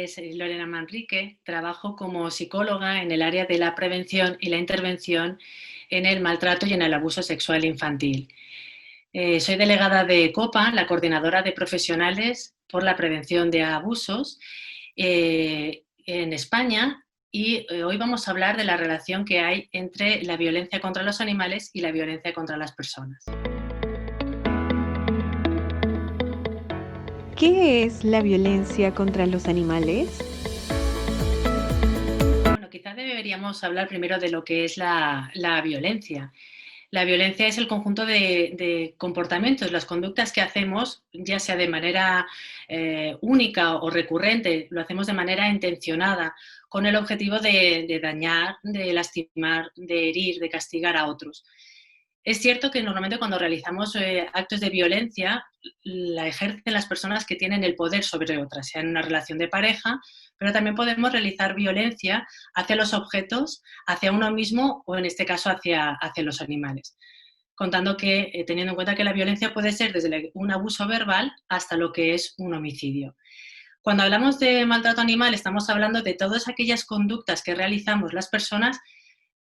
es Lorena Manrique, trabajo como psicóloga en el área de la prevención y la intervención en el maltrato y en el abuso sexual infantil. Soy delegada de COPA, la Coordinadora de Profesionales por la Prevención de Abusos en España, y hoy vamos a hablar de la relación que hay entre la violencia contra los animales y la violencia contra las personas. ¿Qué es la violencia contra los animales? Bueno, quizá deberíamos hablar primero de lo que es la violencia. La violencia es el conjunto de comportamientos, las conductas que hacemos, ya sea de manera única o recurrente, lo hacemos de manera intencionada, con el objetivo de dañar, de lastimar, de herir, de castigar a otros. Es cierto que normalmente cuando realizamos actos de violencia, la ejercen las personas que tienen el poder sobre otras, sea en una relación de pareja, pero también podemos realizar violencia hacia los objetos, hacia uno mismo o en este caso hacia los animales. Contando que, teniendo en cuenta que la violencia puede ser desde un abuso verbal hasta lo que es un homicidio. Cuando hablamos de maltrato animal, estamos hablando de todas aquellas conductas que realizamos las personas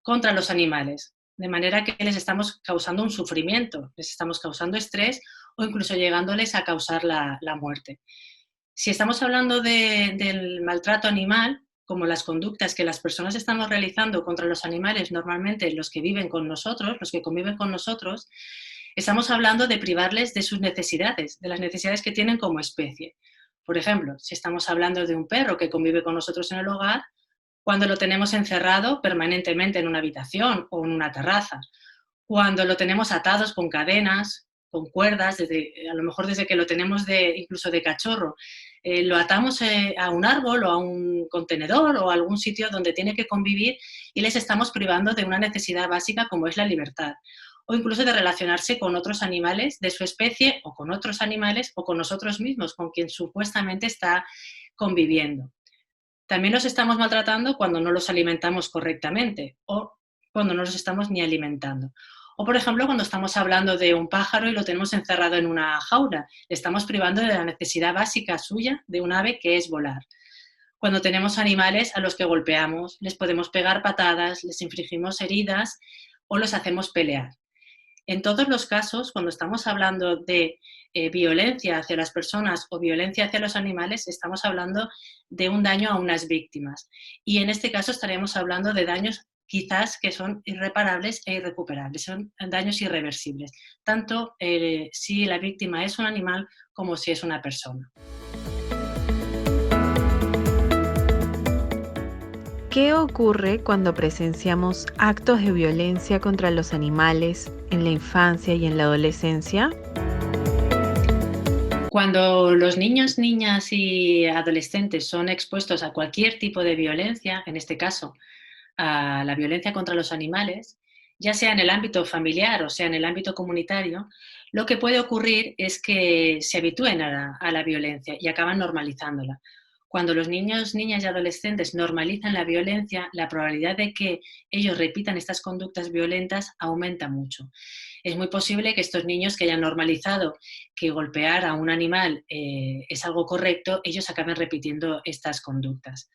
contra los animales, de manera que les estamos causando un sufrimiento, les estamos causando estrés o incluso llegándoles a causar la muerte. Si estamos hablando del maltrato animal, como las conductas que las personas estamos realizando contra los animales, normalmente los que viven con nosotros, los que conviven con nosotros, estamos hablando de privarles de sus necesidades, de las necesidades que tienen como especie. Por ejemplo, si estamos hablando de un perro que convive con nosotros en el hogar, cuando lo tenemos encerrado permanentemente en una habitación o en una terraza, cuando lo tenemos atados con cadenas, con cuerdas, a lo mejor desde que lo tenemos incluso de cachorro, lo atamos a un árbol o a un contenedor o a algún sitio donde tiene que convivir y les estamos privando de una necesidad básica como es la libertad, o incluso de relacionarse con otros animales de su especie o con otros animales o con nosotros mismos, con quien supuestamente está conviviendo. También los estamos maltratando cuando no los alimentamos correctamente o cuando no los estamos ni alimentando. O, por ejemplo, cuando estamos hablando de un pájaro y lo tenemos encerrado en una jaula, le estamos privando de la necesidad básica suya de un ave, que es volar. Cuando tenemos animales a los que golpeamos, les podemos pegar patadas, les infligimos heridas o los hacemos pelear. En todos los casos, cuando estamos hablando de violencia hacia las personas o violencia hacia los animales, estamos hablando de un daño a unas víctimas. Y en este caso estaríamos hablando de daños quizás que son irreparables e irrecuperables, son daños irreversibles, tanto si la víctima es un animal como si es una persona. ¿Qué ocurre cuando presenciamos actos de violencia contra los animales en la infancia y en la adolescencia? Cuando los niños, niñas y adolescentes son expuestos a cualquier tipo de violencia, en este caso a la violencia contra los animales, ya sea en el ámbito familiar o sea en el ámbito comunitario, lo que puede ocurrir es que se habitúen a la violencia y acaban normalizándola. Cuando los niños, niñas y adolescentes normalizan la violencia, la probabilidad de que ellos repitan estas conductas violentas aumenta mucho. Es muy posible que estos niños que hayan normalizado que golpear a un animal es algo correcto, ellos acaben repitiendo estas conductas.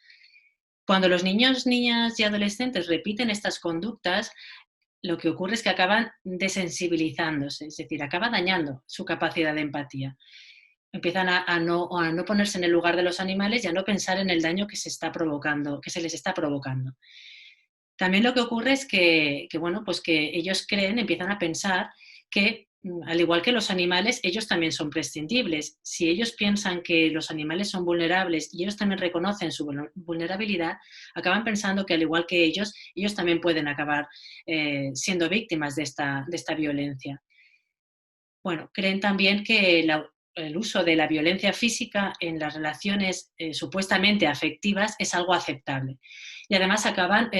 Cuando los niños, niñas y adolescentes repiten estas conductas, lo que ocurre es que acaban desensibilizándose, es decir, acaba dañando su capacidad de empatía. Empiezan a no ponerse en el lugar de los animales y a no pensar en el daño que se está provocando, que se les está provocando. También lo que ocurre es bueno, pues que ellos creen, empiezan a pensar que, al igual que los animales, ellos también son prescindibles. Si ellos piensan que los animales son vulnerables y ellos también reconocen su vulnerabilidad, acaban pensando que, al igual que ellos también pueden acabar siendo víctimas de esta violencia. Bueno, creen también que el uso de la violencia física en las relaciones supuestamente afectivas es algo aceptable. Y además acaban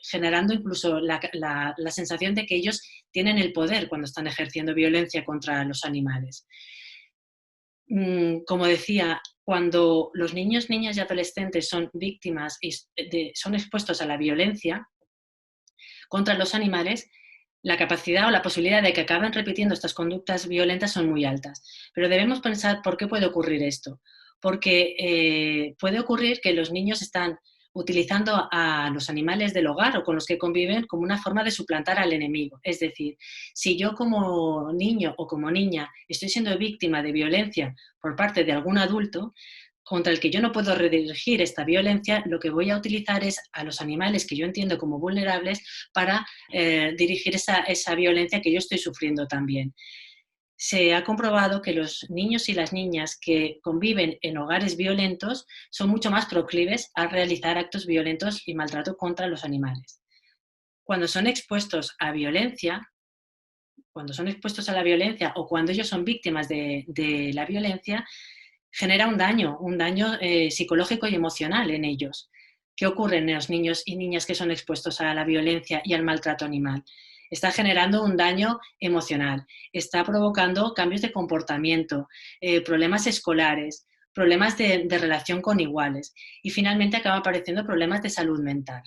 generando incluso la sensación de que ellos tienen el poder cuando están ejerciendo violencia contra los animales. Como decía, cuando los niños, niñas y adolescentes son víctimas y son expuestos a la violencia contra los animales, la capacidad o la posibilidad de que acaben repitiendo estas conductas violentas son muy altas. Pero debemos pensar por qué puede ocurrir esto. porque puede ocurrir que los niños están utilizando a los animales del hogar o con los que conviven como una forma de suplantar al enemigo. Es decir, si yo como niño o como niña estoy siendo víctima de violencia por parte de algún adulto, contra el que yo no puedo redirigir esta violencia, lo que voy a utilizar es a los animales que yo entiendo como vulnerables para dirigir esa violencia que yo estoy sufriendo también. Se ha comprobado que los niños y las niñas que conviven en hogares violentos son mucho más proclives a realizar actos violentos y maltrato contra los animales. Cuando son expuestos a violencia, cuando son expuestos a la violencia o cuando ellos son víctimas de la violencia, genera un daño psicológico y emocional en ellos. ¿Qué ocurre en los niños y niñas que son expuestos a la violencia y al maltrato animal? Está generando un daño emocional, está provocando cambios de comportamiento, problemas escolares, problemas de relación con iguales y finalmente acaban apareciendo problemas de salud mental.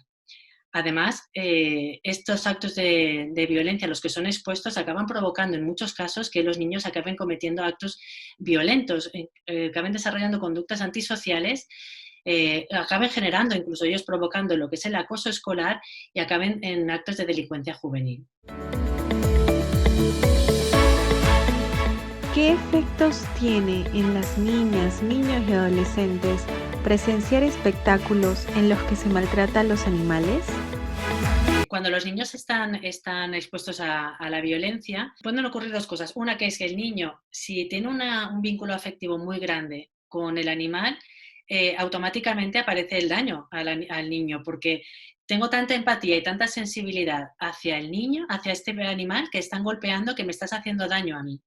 Además, estos actos de violencia a los que son expuestos acaban provocando en muchos casos que los niños acaben cometiendo actos violentos, acaben desarrollando conductas antisociales, acaben generando, incluso ellos provocando lo que es el acoso escolar y acaben en actos de delincuencia juvenil. ¿Qué efectos tiene en las niñas, niños y adolescentes presenciar espectáculos en los que se maltrata a los animales? Cuando los niños están expuestos a la violencia, pueden ocurrir dos cosas. Una que es que el niño, si tiene un vínculo afectivo muy grande con el animal, automáticamente aparece el daño al niño, porque tengo tanta empatía y tanta sensibilidad hacia el niño, hacia este animal que están golpeando, que me estás haciendo daño a mí.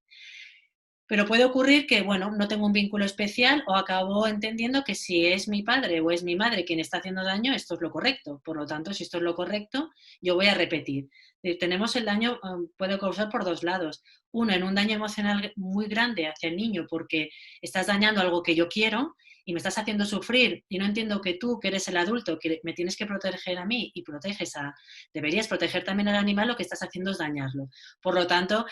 Pero puede ocurrir que, bueno, no tengo un vínculo especial o acabo entendiendo que si es mi padre o es mi madre quien está haciendo daño, esto es lo correcto. Por lo tanto, si esto es lo correcto, yo voy a repetir. Tenemos el daño, puede causar por dos lados. Uno, en un daño emocional muy grande hacia el niño porque estás dañando algo que yo quiero y me estás haciendo sufrir y no entiendo que tú, que eres el adulto, que me tienes que proteger a mí y deberías proteger también al animal, lo que estás haciendo es dañarlo. Por lo tanto,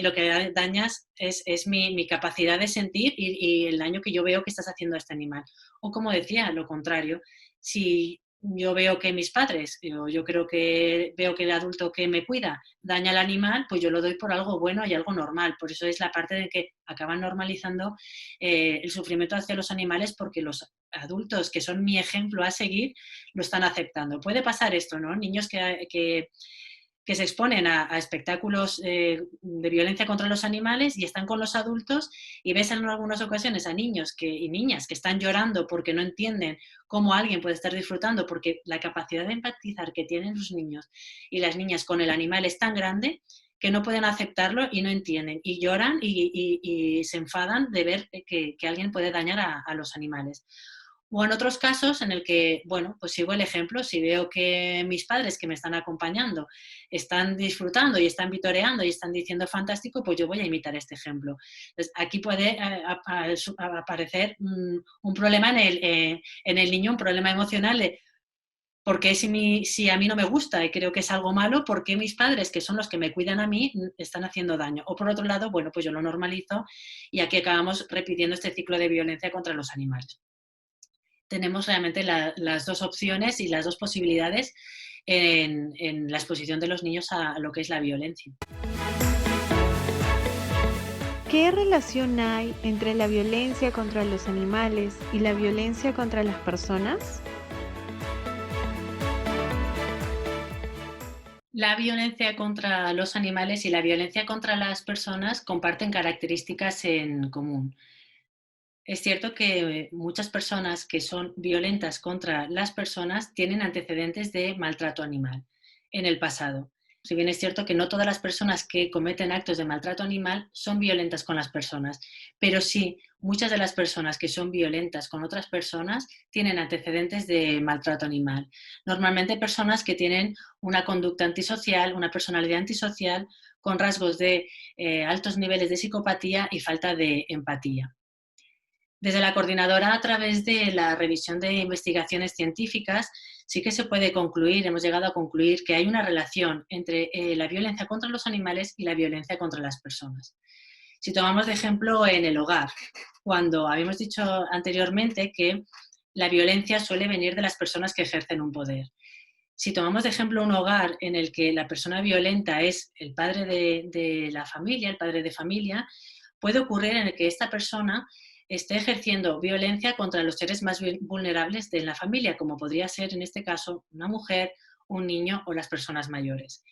lo que dañas es mi capacidad de sentir y el daño que yo veo que estás haciendo a este animal. O como decía, lo contrario, si yo veo que mis padres, yo creo que veo que el adulto que me cuida daña al animal, pues yo lo doy por algo bueno y algo normal. Por eso es la parte de que acaban normalizando el sufrimiento hacia los animales porque los adultos que son mi ejemplo a seguir lo están aceptando. Puede pasar esto, ¿no? Niños que se exponen a espectáculos de violencia contra los animales y están con los adultos y ves en algunas ocasiones a niños y niñas que están llorando porque no entienden cómo alguien puede estar disfrutando, porque la capacidad de empatizar que tienen los niños y las niñas con el animal es tan grande que no pueden aceptarlo y no entienden y lloran y se enfadan de ver que alguien puede dañar a los animales. O en otros casos en el que, bueno, pues sigo el ejemplo, si veo que mis padres que me están acompañando están disfrutando y están vitoreando y están diciendo fantástico, pues yo voy a imitar este ejemplo. Entonces, aquí puede aparecer un problema en el niño, un problema emocional de por qué si a mí no me gusta y creo que es algo malo, por qué mis padres, que son los que me cuidan a mí, están haciendo daño. O por otro lado, bueno, pues yo lo normalizo y aquí acabamos repitiendo este ciclo de violencia contra los animales. Tenemos realmente las dos opciones y las dos posibilidades en la exposición de los niños a lo que es la violencia. ¿Qué relación hay entre la violencia contra los animales y la violencia contra las personas? La violencia contra los animales y la violencia contra las personas comparten características en común. Es cierto que muchas personas que son violentas contra las personas tienen antecedentes de maltrato animal en el pasado. Si bien es cierto que no todas las personas que cometen actos de maltrato animal son violentas con las personas, pero sí muchas de las personas que son violentas con otras personas tienen antecedentes de maltrato animal. Normalmente personas que tienen una conducta antisocial, una personalidad antisocial con rasgos de altos niveles de psicopatía y falta de empatía. Desde la coordinadora, a través de la revisión de investigaciones científicas, sí que se puede concluir, hemos llegado a concluir que hay una relación entre la violencia contra los animales y la violencia contra las personas. Si tomamos de ejemplo en el hogar, cuando habíamos dicho anteriormente que la violencia suele venir de las personas que ejercen un poder. Si tomamos de ejemplo un hogar en el que la persona violenta es el padre de la familia, el padre de familia, puede ocurrir en el que esta persona esté ejerciendo violencia contra los seres más vulnerables de la familia, como podría ser en este caso una mujer, un niño o las personas mayores.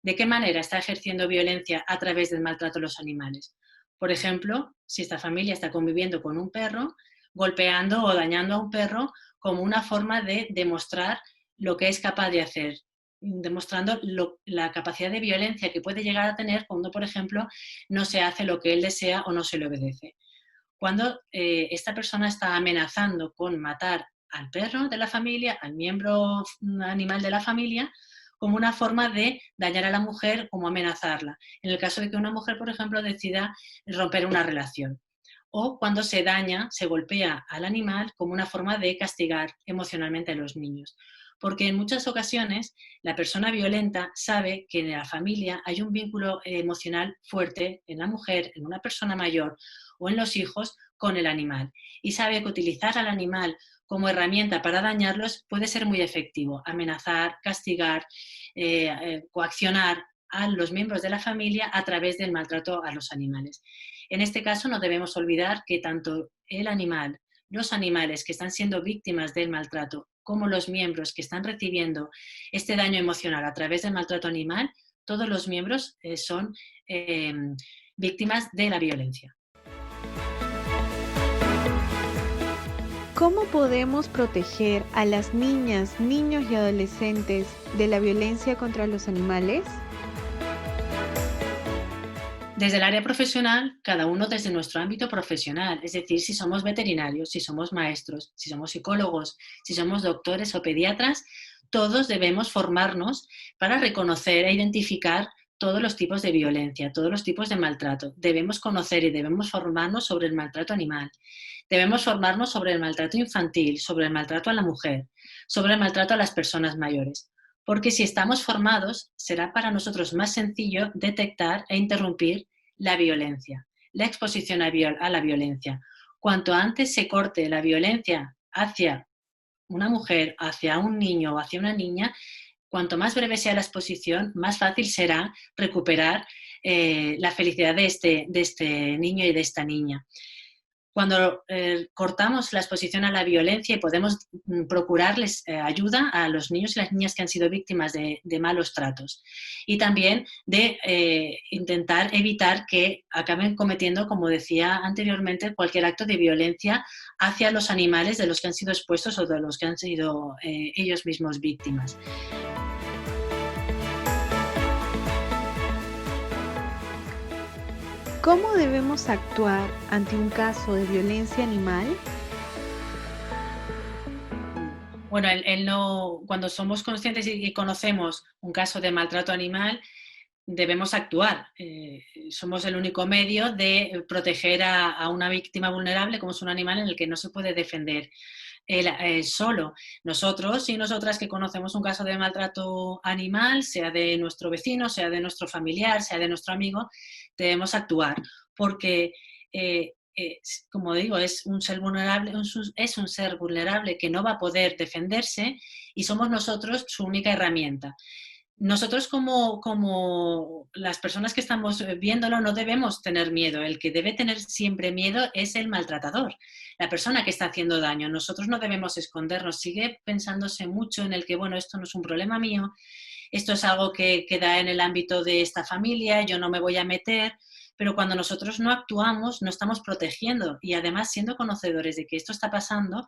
¿De qué manera está ejerciendo violencia a través del maltrato a los animales? Por ejemplo, si esta familia está conviviendo con un perro, golpeando o dañando a un perro como una forma de demostrar lo que es capaz de hacer, demostrando la capacidad de violencia que puede llegar a tener cuando, por ejemplo, no se hace lo que él desea o no se le obedece. Cuando esta persona está amenazando con matar al perro de la familia, al miembro animal de la familia, como una forma de dañar a la mujer, como amenazarla. En el caso de que una mujer, por ejemplo, decida romper una relación. O cuando se daña, se golpea al animal como una forma de castigar emocionalmente a los niños. Porque en muchas ocasiones la persona violenta sabe que en la familia hay un vínculo emocional fuerte en la mujer, en una persona mayor o en los hijos con el animal. Y sabe que utilizar al animal como herramienta para dañarlos puede ser muy efectivo. Amenazar, castigar, coaccionar a los miembros de la familia a través del maltrato a los animales. En este caso no debemos olvidar que tanto el animal, los animales que están siendo víctimas del maltrato, como los miembros que están recibiendo este daño emocional a través del maltrato animal, todos los miembros son víctimas de la violencia. ¿Cómo podemos proteger a las niñas, niños y adolescentes de la violencia contra los animales? Desde el área profesional, cada uno desde nuestro ámbito profesional, es decir, si somos veterinarios, si somos maestros, si somos psicólogos, si somos doctores o pediatras, todos debemos formarnos para reconocer e identificar todos los tipos de violencia, todos los tipos de maltrato. Debemos conocer y debemos formarnos sobre el maltrato animal. Debemos formarnos sobre el maltrato infantil, sobre el maltrato a la mujer, sobre el maltrato a las personas mayores. Porque si estamos formados, será para nosotros más sencillo detectar e interrumpir la violencia, la exposición a la violencia. Cuanto antes se corte la violencia hacia una mujer, hacia un niño o hacia una niña, cuanto más breve sea la exposición, más fácil será recuperar la felicidad de este niño y de esta niña. Cuando cortamos la exposición a la violencia y podemos procurarles ayuda a los niños y las niñas que han sido víctimas de malos tratos. Y también de intentar evitar que acaben cometiendo, como decía anteriormente, cualquier acto de violencia hacia los animales de los que han sido expuestos o de los que han sido ellos mismos víctimas. ¿Cómo debemos actuar ante un caso de violencia animal? Bueno, cuando somos conscientes y conocemos un caso de maltrato animal, debemos actuar. Somos el único medio de proteger a una víctima vulnerable, como es un animal en el que no se puede defender solo. Nosotros y nosotras que conocemos un caso de maltrato animal, sea de nuestro vecino, sea de nuestro familiar, sea de nuestro amigo, debemos actuar porque, como digo, es un ser vulnerable, es un ser vulnerable que no va a poder defenderse y somos nosotros su única herramienta. Nosotros como las personas que estamos viéndolo no debemos tener miedo. El que debe tener siempre miedo es el maltratador, la persona que está haciendo daño. Nosotros no debemos escondernos. Sigue pensándose mucho en el que, bueno, esto no es un problema mío, esto es algo que queda en el ámbito de esta familia, yo no me voy a meter, pero cuando nosotros no actuamos, no estamos protegiendo y además siendo conocedores de que esto está pasando,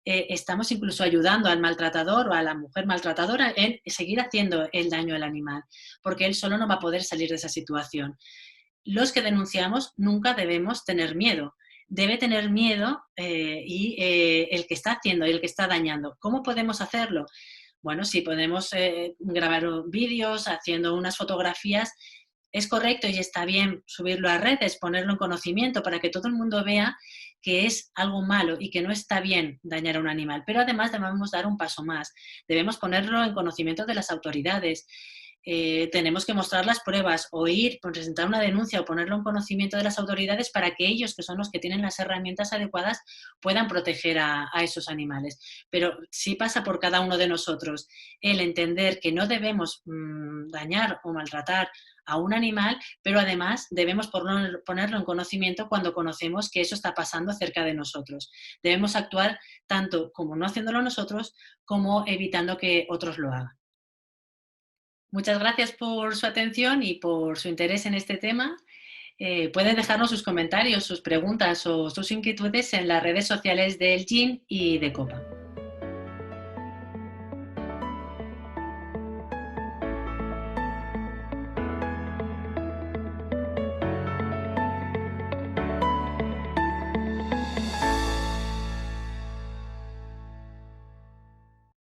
estamos incluso ayudando al maltratador o a la mujer maltratadora en seguir haciendo el daño al animal, porque él solo no va a poder salir de esa situación. Los que denunciamos nunca debemos tener miedo. Debe tener miedo el que está haciendo y el que está dañando. ¿Cómo podemos hacerlo? Bueno, si podemos grabar vídeos, haciendo unas fotografías, es correcto y está bien subirlo a redes, ponerlo en conocimiento para que todo el mundo vea que es algo malo y que no está bien dañar a un animal. Pero además debemos dar un paso más. Debemos ponerlo en conocimiento de las autoridades. tenemos que mostrar las pruebas o ir, presentar una denuncia o ponerlo en conocimiento de las autoridades para que ellos, que son los que tienen las herramientas adecuadas, puedan proteger a esos animales. Pero sí pasa por cada uno de nosotros el entender que no debemos dañar o maltratar a un animal, pero además debemos ponerlo en conocimiento cuando conocemos que eso está pasando cerca de nosotros. Debemos actuar tanto como no haciéndolo nosotros, como evitando que otros lo hagan. Muchas gracias por su atención y por su interés en este tema. Pueden dejarnos sus comentarios, sus preguntas o sus inquietudes en las redes sociales del GIN y de COPA.